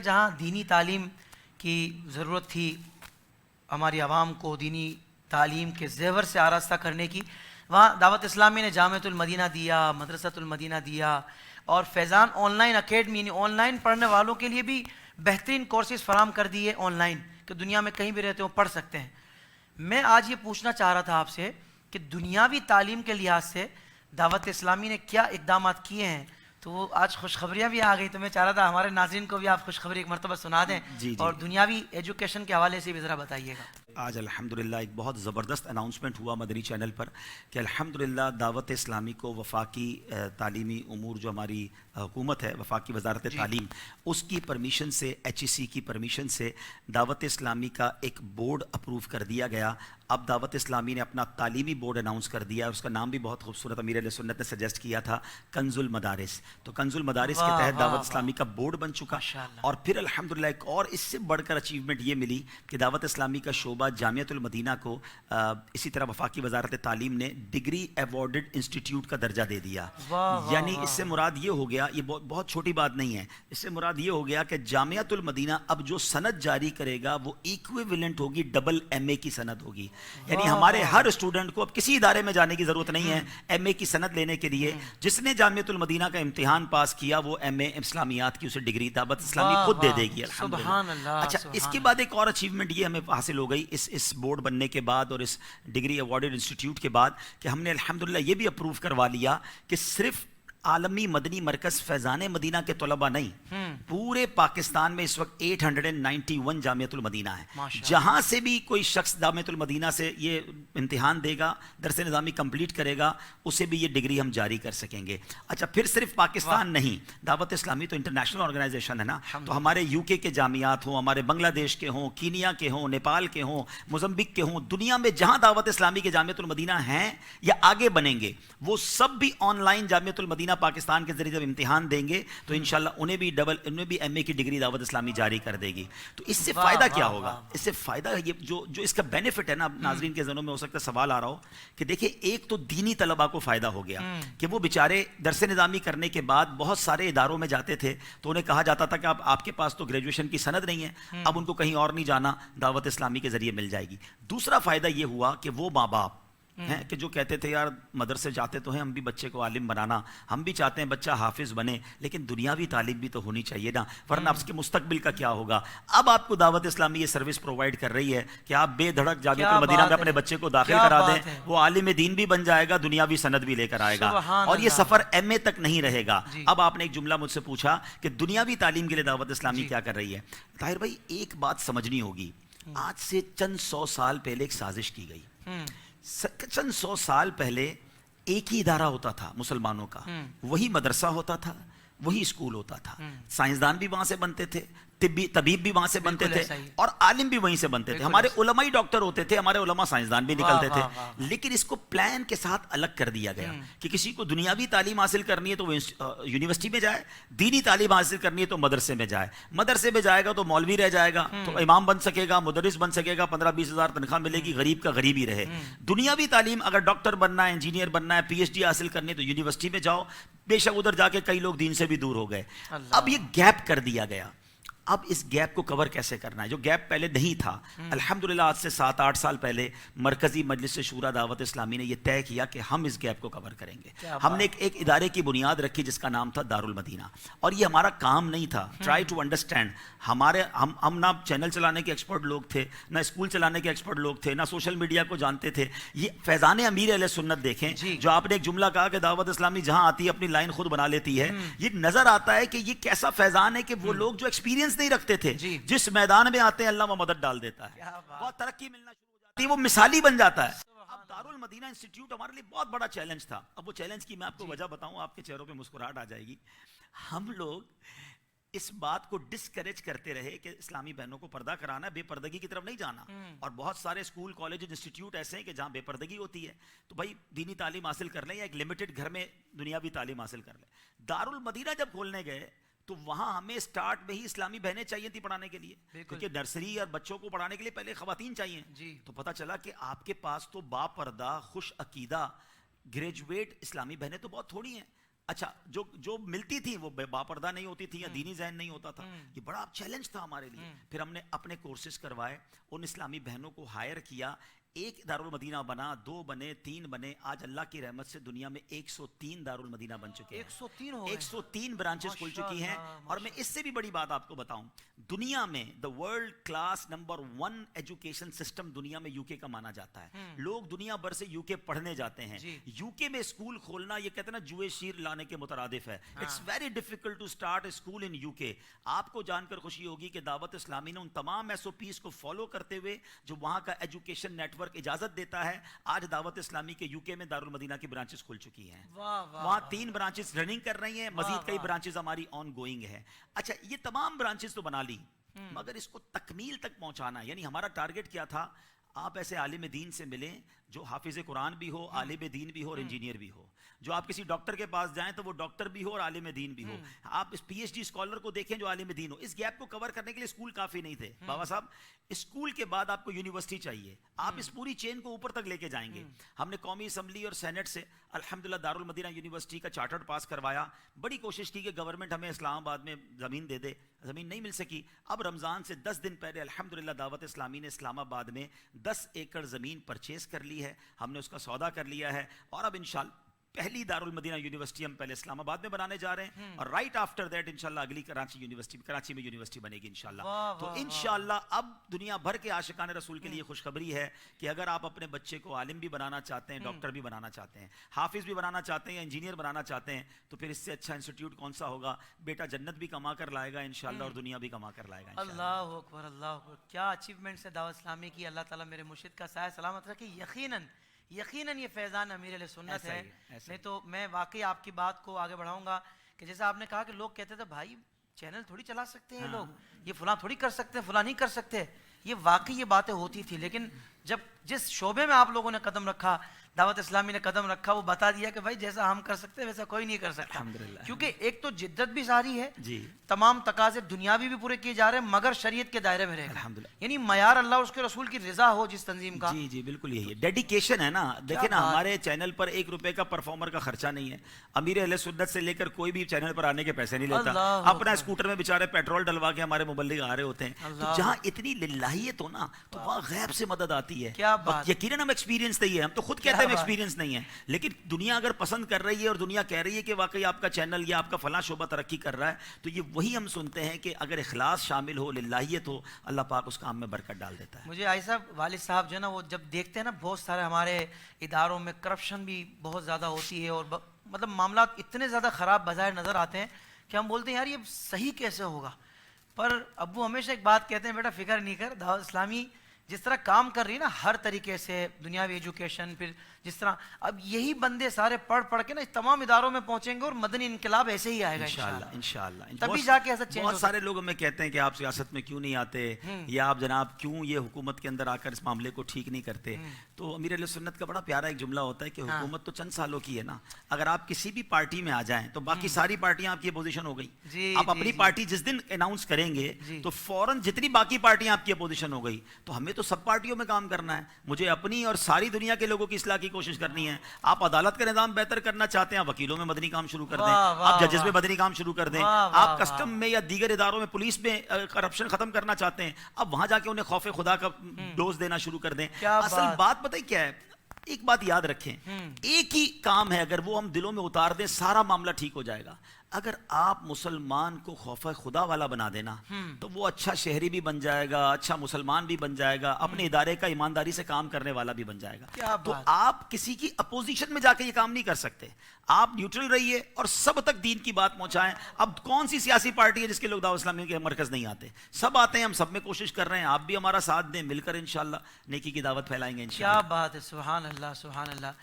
جہاں دینی تعلیم کی ضرورت تھی ہماری عوام کو دینی تعلیم کے زیور سے آراستہ کرنے کی، وہاں دعوت اسلامی نے جامعۃ المدینہ دیا، مدرسۃ المدینہ دیا، اور فیضان آن لائن اکیڈمی یعنی آن لائن پڑھنے والوں کے لیے بھی بہترین کورسز فراہم کر دیے آن لائن کہ دنیا میں کہیں بھی رہتے ہوں پڑھ سکتے ہیں۔ میں آج یہ پوچھنا چاہ رہا تھا آپ سے کہ دنیاوی تعلیم کے لحاظ سے دعوت اسلامی نے کیا اقدامات کیے ہیں، تو وہ آج خوشخبریاں بھی آ گئی، تو میں چاہ رہا تھا ہمارے ناظرین کو بھی آپ خوشخبری ایک مرتبہ سنا دیں اور دنیاوی ایجوکیشن کے حوالے سے بھی ذرا بتائیے گا۔ آج الحمدللہ ایک بہت زبردست اناؤنسمنٹ ہوا مدنی چینل پر کہ الحمدللہ دعوت اسلامی کو وفاقی تعلیمی امور جو ہماری حکومت ہے، وفاقی وزارت تعلیم، اس کی پرمیشن سے، ایچ ای سی کی پرمیشن سے دعوت اسلامی کا ایک بورڈ اپروو کر دیا گیا۔ اب دعوت اسلامی نے اپنا تعلیمی بورڈ اناؤنس کر دیا، اس کا نام بھی بہت خوبصورت امیر علیہ سنت نے سجیسٹ کیا تھا، کنز المدارس۔ تو کنز المدارس کے تحت دعوت اسلامی کا بورڈ بن چکا، اور پھر الحمدللہ ایک اور اس سے بڑھ کر اچیومنٹ یہ ملی کہ دعوت اسلامی کا شعبہ جامعۃ المدینہ کو اسی طرح وفاقی وزارت تعلیم نے ڈگری ایوارڈڈ انسٹیٹیوٹ کا درجہ دے دیا۔ یعنی اس سے مراد یہ ہو گیا، یہ بہت چھوٹی بات نہیں ہے، اس سے مراد یہ ہو گیا کہ جامعۃ المدینہ اب جو سند جاری کرے گا وہ ایکویولنٹ ہوگی ڈبل ایم اے کی سند ہوگی۔ یعنی ہمارے ہر اسٹوڈنٹ کو اب کسی ادارے میں جانے کی ضرورت نہیں ہے ایم اے کی سند لینے کے لیے۔ جس نے جامعۃ المدینہ کا امتحان پاس کیا وہ ایم اے اسلامیات کی اسے ڈگری دعوت اسلامی خود دے دے گی الحمدللہ۔ اچھا، اس کے بعد ایک اور اچیومنٹ یہ ہمیں حاصل ہو گئی اس بورڈ بننے کے بعد اور اس ڈگری ایوارڈڈ انسٹیٹیوٹ کے بعد کہ ہم نے الحمدللہ یہ بھی اپروو کروا لیا کہ صرف عالمی مدنی مرکز فیضان مدینہ کے طلباء نہیں، پورے پاکستان میں اس وقت 891 جامعۃ المدینہ ہے۔ جہاں سے بھی کوئی شخص جامعۃ المدینہ سے یہ امتحان دے گا، درس نظامی کمپلیٹ کرے گا، اسے بھی یہ ڈگری ہم جاری کر سکیں گے۔ اچھا، پھر صرف پاکستان نہیں، دعوت اسلامی تو انٹرنیشنل آرگنائزیشن ہے نا، تو ہمارے یو کے جامعات ہوں، ہمارے بنگلہ دیش کے ہوں، کینیا کے ہوں، نیپال کے ہوں، موزمبیق کے ہوں، دنیا میں جہاں دعوت اسلامی کے جامعۃ المدینہ ہیں یا آگے بنیں گے، وہ سب بھی آن لائن جامعۃ المدینہ پاکستان کے ذریعے جب امتحان دیں گے تو انشاءاللہ انہیں بھی ایم اے کی ڈگری دعوت اسلامی جاری کر دے گی۔ تو اس سے فائدہ کیا ہوگا؟ اس سے فائدہ یہ جو اس کا بینیفٹ ہے نا، ناظرین کے ذہنوں میں ہو سکتا ہے سوال آ رہا ہو کہ دیکھیں، ایک تو دینی طلباء کو فائدہ ہو گیا کہ وہ بیچارے درس نظامی کرنے کے بعد بہت سارے اداروں میں جاتے تھے تو انہیں کہا جاتا تھا کہ آپ کے پاس تو گریجویشن کی سند نہیں ہے، اب ان کو کہیں اور نہیں جانا، دعوت اسلامی کے ذریعے مل جائے گی۔ دوسرا فائدہ یہ ہوا کہ وہ ماں باپ ہیں کہ جو کہتے تھے یار مدرسے جاتے تو ہیں، ہم بھی بچے کو عالم بنانا، ہم بھی چاہتے ہیں بچہ حافظ بنے، لیکن دنیاوی تعلیم بھی تو ہونی چاہیے نا، ورنہ اس کے مستقبل کا کیا ہوگا۔ اب آپ کو دعوت اسلامی یہ سروس پرووائڈ کر رہی ہے کہ آپ بے دھڑک جامعۃ المدینہ میں اپنے بچے کو داخل کرا دیں، وہ عالم دین بھی بن جائے گا، دنیاوی سند بھی لے کر آئے گا، اور یہ سفر ایم اے تک نہیں رہے گا۔ اب آپ نے ایک جملہ مجھ سے پوچھا کہ دنیاوی تعلیم کے لیے دعوت اسلامی کیا کر رہی ہے۔ طاہر بھائی، ایک بات سمجھنی ہوگی، آج سے چند 100 سال پہلے ایک سازش کی گئی۔ چند 100 سال پہلے ایک ہی ادارہ ہوتا تھا مسلمانوں کا، وہی مدرسہ ہوتا تھا، وہی اسکول ہوتا تھا، سائنسدان بھی وہاں سے بنتے تھے، طبیب بھی وہاں سے بنتے تھے، اور عالم بھی وہیں سے بنتے تھے، ہمارے علماء ڈاکٹر ہوتے تھے، ہمارے علماء سائنسدان بھی نکلتے تھے۔ لیکن اس کو پلان کے ساتھ الگ کر دیا گیا کہ کسی کو دنیاوی تعلیم حاصل کرنی ہے تو وہ یونیورسٹی میں جائے، دینی تعلیم حاصل کرنی ہے تو مدرسے میں جائے، مدرسے میں جائے گا تو مولوی رہ جائے گا، تو امام بن سکے گا، مدرس بن سکے گا، 15-20 ہزار تنخواہ ملے گی، غریب کا غریب ہی رہے۔ دنیاوی تعلیم اگر ڈاکٹر بننا ہے، انجینئر بننا ہے، پی ایچ ڈی حاصل کرنی ہے تو یونیورسٹی میں جاؤ، بے شک ادھر جا کے کئی لوگ دین سے بھی دور ہو گئے۔ اب یہ گیپ کر دیا گیا، اب اس گیپ کو کور کیسے کرنا ہے، جو گیپ پہلے نہیں تھا۔ الحمدللہ آج سے 7-8 سال پہلے مرکزی مجلس شورا دعوت اسلامی نے یہ طے کیا کہ ہم اس گیپ کو کور کریں گے۔ ہم نے ایک ادارے کی بنیاد رکھی جس کا نام تھا دارالمدینہ، اور یہ ہمارا کام نہیں تھا، ٹرائی ٹو انڈرسٹینڈ۔ ہم نہ چینل چلانے کے ایکسپرٹ لوگ تھے، نہ اسکول چلانے کے ایکسپرٹ لوگ تھے، نہ سوشل میڈیا کو جانتے تھے۔ یہ فیضان امیر اہل سنت دیکھیں، جو آپ نے ایک جملہ کہا کہ دعوت اسلامی جہاں آتی ہے اپنی لائن خود بنا لیتی ہے، یہ نظر آتا ہے کہ یہ کیسا فیضان ہے کہ وہ لوگ جو ایکسپیرینس نہیں رکھتے تھے، جس میدان میں آتے ہیں اللہ وہ مدد ڈال دیتا ہے، بہت ترقی ملنا شروع ہو جاتی ہے، وہ مثالی بن جاتا ہے۔ اب دارالمدینہ انسٹیٹیوٹ ہمارے لیے بہت بڑا چیلنج تھا۔ اب وہ چیلنج کی میں آپ کو وجہ بتاؤں، آپ کے چہروں پہ مسکراہٹ آ جائے گی۔ ہم لوگ اس بات کو ڈسکریج کرتے رہے کہ اسلامی بہنوں کو پردہ کرانا ہے، بے پردگی کی طرف نہیں جانا، اور بہت سارے اسکول کالج انسٹیٹیوٹ ایسے ہیں کہ جہاں بے پردگی ہوتی ہے، تو بھائی دینی تعلیم حاصل کر لیں یا ایک لمیٹڈ گھر میں دنیاوی تعلیم حاصل کر لیں۔ دارالمدینہ جب کھولنے گئے تو وہاں ہمیں اسٹارٹ میں ہی اسلامی بہنیں چاہیے تھی پڑھانے کے لیے، کیونکہ نرسری اور بچوں کو پڑھانے کے لیے پہلے خواتین چاہیے۔ تو پتہ چلا کہ آپ کے پاس تو با پردہ خوش عقیدہ گریجویٹ اسلامی بہنیں تو بہت تھوڑی ہیں۔ اچھا جو ملتی تھی وہ باپردہ نہیں ہوتی تھی یا دینی ذہن نہیں ہوتا تھا. یہ بڑا چیلنج تھا ہمارے لیے. پھر ہم نے اپنے کورسز کروائے, ان اسلامی بہنوں کو ہائر کیا. ایک دارالمدینہ بنا, 2 بنے, 3 بنے. آج اللہ کی رحمت سے دنیا میں 103 دارالمدینہ بن چکے ہیں. 103 ہو گئے. 103 برانچز کھل چکی ہیں. اور میں اس سے بھی بڑی بات آپ کو بتاؤں, دنیا میں the world class number 1 education system دنیا میں یو کے کا مانا جاتا ہے. لوگ دنیا بھر سے یو کے پڑھنے جاتے ہیں. یو کے میں اسکول کھولنا یہ کہتے ہیں نا جوئے شیر لانے کے مترادف ہے. It's very difficult to start school in U K. آپ کو جان کر خوشی ہوگی کہ دعوت اسلامی نے ان تمام ایس او پیز کو فالو کرتے ہوئے جو وہاں کا ایجوکیشن نیٹ ورک اجازت دیتا ہے, آج دعوت اسلامی کے یو کے میں دارالمدینہ کی برانچز کھل چکی ہیں. وہاں 3 برانچز رننگ کر رہی ہیں, مزید کئی برانچز ہماری آن گوئنگ ہے. اچھا, یہ تمام برانچز تو بنا لی, مگر اس کو تکمیل تک پہنچانا, یعنی ہمارا ٹارگٹ کیا تھا, آپ ایسے عالم دین سے ملیں جو حافظ قرآن بھی ہو, عالم دین بھی ہو اور انجینئر بھی ہو. جو آپ کسی ڈاکٹر کے پاس جائیں تو وہ ڈاکٹر بھی ہو اور عالم دین بھی ہو. آپ اس پی ایچ ڈی اسکالر کو دیکھیں جو عالم دین ہو. اس گیپ کو کور کرنے کے لیے اسکول کافی نہیں تھے بابا صاحب. اسکول کے بعد آپ کو یونیورسٹی چاہیے. آپ اس پوری چین کو اوپر تک لے کے جائیں گے. ہم نے قومی اسمبلی اور سینٹ سے الحمدللہ دارالمدینہ یونیورسٹی کا چارٹر پاس کروایا. بڑی کوشش کی کہ گورنمنٹ ہمیں اسلام آباد میں زمین دے دے, زمین نہیں مل سکی. اب رمضان سے 10 دن پہلے الحمدللہ دعوت اسلامی نے اسلام آباد میں 10 ایکڑ زمین پرچیز کر لی ہے. ہم نے اس کا سودا کر لیا ہے, اور اب انشاءاللہ پہلی دارالمدینہ یونیورسٹی ہم پہلے اسلام آباد میں بنانے جا رہے ہیں, اور رائٹ آفٹر دیٹ انشاءاللہ اگلی کراچی میں یونیورسٹی بنے گی انشاءاللہ. تو انشاءاللہ اب دنیا بھر کے عاشقان رسول کے لیے خوشخبری ہے کہ اگر آپ اپنے بچے کو عالم بھی بنانا چاہتے ہیں, ڈاکٹر بھی بنانا چاہتے ہیں, حافظ بھی بنانا چاہتے ہیں یا انجینئر بنانا چاہتے ہیں, تو پھر اس سے اچھا انسٹیٹیوٹ کون سا ہوگا. بیٹا جنت بھی کما کر لائے گا انشاءاللہ, اور دنیا بھی کما کر لائے گا انشاءاللہ. اللہ اکبر, اللہ اکبر, کیا اچیومنٹس ہے دعوت اسلامی کی. اللہ تعالیٰ میرے مرشد کا سایہ سلامت رکھے. یقیناً یہ فیضان امیر علیہ سنت ہے. نہیں تو میں واقعی آپ کی بات کو آگے بڑھاؤں گا کہ جیسا آپ نے کہا کہ لوگ کہتے تھے بھائی چینل تھوڑی چلا سکتے ہیں لوگ, یہ فلاں تھوڑی کر سکتے ہیں, فلاں نہیں کر سکتے. یہ واقعی یہ باتیں ہوتی تھی, لیکن جب جس شعبے میں آپ لوگوں نے قدم رکھا, دعوت اسلامی نے قدم رکھا, وہ بتا دیا کہ بھائی جیسا ہم کر سکتے ہیں ویسا کوئی نہیں کر سکتا. کیونکہ ایک تو جدت بھی ساری ہے, تمام تقاضے دنیاوی بھی پورے کیے جا رہے ہیں, مگر شریعت کے دائرے میں رہے گا. یعنی معیار اللہ اور اس کے رسول کی رضا ہو جس تنظیم کا. جی بالکل یہی ہے, ڈیڈیکیشن ہے نا. دیکھیں نا, ہمارے چینل پر 1 روپے کا پرفارمر کا خرچہ نہیں ہے. امیر اہل سنت سے لے کر کوئی بھی چینل پر آنے کے پیسے نہیں لیتا. اپنا اسکوٹر میں بیچارے پیٹرول ڈلوا کے ہمارے مبلغ آ رہے ہوتے ہیں. تو جہاں اتنی للہیت ہو نا, تو وہاں غیب سے مدد آتی ہے. یقیناً ہم ایکسپیرینس نہیں ہے, ہم تو خود کہتے ہیں ہم ایکسپیرینس نہیں ہے, لیکن دنیا اگر پسند کر رہی ہے اور دنیا کہہ رہی ہے کہ واقعی آپ کا چینل یا آپ کا فلاں شعبہ ترقی کر رہا ہے, تو یہ وہی ہم سنتے ہیں کہ اگر اخلاص شامل ہو, للہیت ہو, اللہ پاک اس کام میں برکت ڈال دیتا ہے. مجھے آئی صاحب والد صاحب جو ہے نا, وہ جب دیکھتے ہیں نا بہت سارے ہمارے اداروں میں کرپشن بھی بہت زیادہ ہوتی ہے, اور مطلب معاملات اتنے زیادہ خراب بظاہر نظر آتے ہیں کہ ہم بولتے ہیں یار یہ صحیح کیسے ہوگا. پر ابو ہمیشہ ایک بات کہتے ہیں, بیٹا فکر نہیں کر, دعوت اسلامی جس طرح کام کر رہی ہے نا ہر طریقے سے, دنیاوی ایجوکیشن, پھر جس طرح اب یہی بندے سارے پڑھ کے نا تمام اداروں میں پہنچیں گے, اور مدنی انقلاب ایسے ہی آئے گا انشاءاللہ. تبھی جا کے ایسا چینج. بہت سارے لوگ ہمیں کہتے ہیں کہ آپ سیاست میں کیوں نہیں آتے, یا آپ جناب کیوں یہ حکومت کے اندر آ کر اس معاملے کو ٹھیک نہیں کرتے. تو امیر علیہ سنت کا بڑا پیارا ایک جملہ ہوتا ہے کہ حکومت تو چند سالوں کی ہے نا, اگر آپ کسی بھی پارٹی میں آ جائیں تو باقی ساری پارٹیاں آپ کی اپوزیشن ہو گئی. آپ اپنی پارٹی جس دن اناؤنس کریں گے تو فوراً جتنی باقی پارٹیاں آپ کی اپوزیشن ہو گئی. تو ہمیں تو سب پارٹیوں میں کام کرنا ہے. مجھے اپنی اور ساری دنیا کے لوگوں کی اصلاح کی کوشش کرنی ہے. آپ عدالت کا نظام بہتر کرنا چاہتے ہیں, وکیلوں میں مدنی کام شروع کر دیں, آپ ججز میں مدنی کام شروع کر دیں, آپ کسٹم میں یا دیگر اداروں میں پولیس میں کرپشن ختم کرنا چاہتے ہیں, اب وہاں جا کے انہیں خوف خدا کا ڈوز دینا شروع کر دیں. اصل بات پتہ کیا ہے, ایک بات یاد رکھیں, ایک ہی کام ہے, اگر وہ ہم دلوں میں اتار دیں سارا معاملہ ٹھیک ہو جائے گا. اگر آپ مسلمان کو خوف خدا والا بنا دینا تو وہ اچھا شہری بھی بن جائے گا, اچھا مسلمان بھی بن جائے گا, اپنے ادارے کا ایمانداری سے کام کرنے والا بھی بن جائے گا. تو آپ کسی کی اپوزیشن میں جا کے یہ کام نہیں کر سکتے. آپ نیوٹرل رہیے اور سب تک دین کی بات پہنچائیں. اب کون سی سیاسی پارٹی ہے جس کے لوگ دعوت اسلامی کے مرکز نہیں آتے؟ سب آتے ہیں, ہم سب میں کوشش کر رہے ہیں. آپ بھی ہمارا ساتھ دیں, مل کر انشاءاللہ نیکی کی دعوت پھیلائیں گے انشاءاللہ. کیا بات ہے, سبحان اللہ سبحان اللہ.